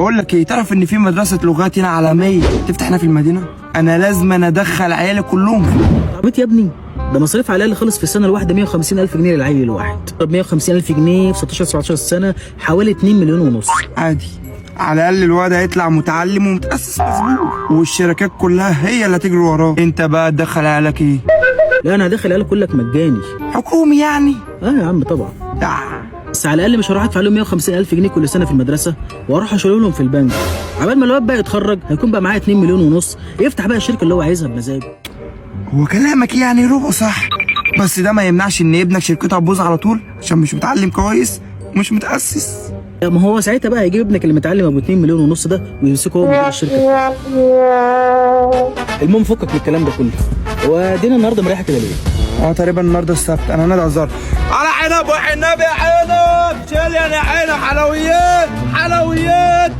بقول لك ايه، تعرف ان في مدرسه لغات هنا عالميه تفتح هنا في المدينه؟ انا لازم ادخل عيالي كلهم فيه. عبيط يا ابني، ده مصاريف على الاقل خالص في السنه الواحده 150,000 جنيه للعيل الواحد. طب 150,000 جنيه في 16 17 سنه حوالي 2 مليون ونص. عادي، على الاقل الواد هيطلع متعلم ومتاسس مظبوط، والشركات كلها هي اللي هتجري وراه. انت بقى تدخل عيالك ايه؟ لا انا هدخل عيالك كلك مجاني. حكومي يعني؟ اه يا عم طبعا. بس على الاقل مش هروح ادفع لهم 150,000 جنيه كل سنه في المدرسه واروح اشيل لهم في البنك. عبال ما الواد بقى يتخرج هيكون بقى معايا 2 مليون ونص، يفتح بقى الشركه اللي هو عايزها بمزاجه. هو كلامك يعني ربع صح، بس ده ما يمنعش ان ابنك شركته هتبوظ على طول عشان مش متعلم كويس ومش متاسس. ما هو ساعتها بقى هيجيب ابنك اللي متعلم ابو 2 مليون ونص ده ويمسكه هو مدير الشركه. المهم فكك من الكلام ده كله. هو دينا النهارده مريحه كده ليه؟ تقريبا النهارده السبت. انا نادي عزار على عنب وعنب يا عنب، شيل يا عنب، حلويات حلويات.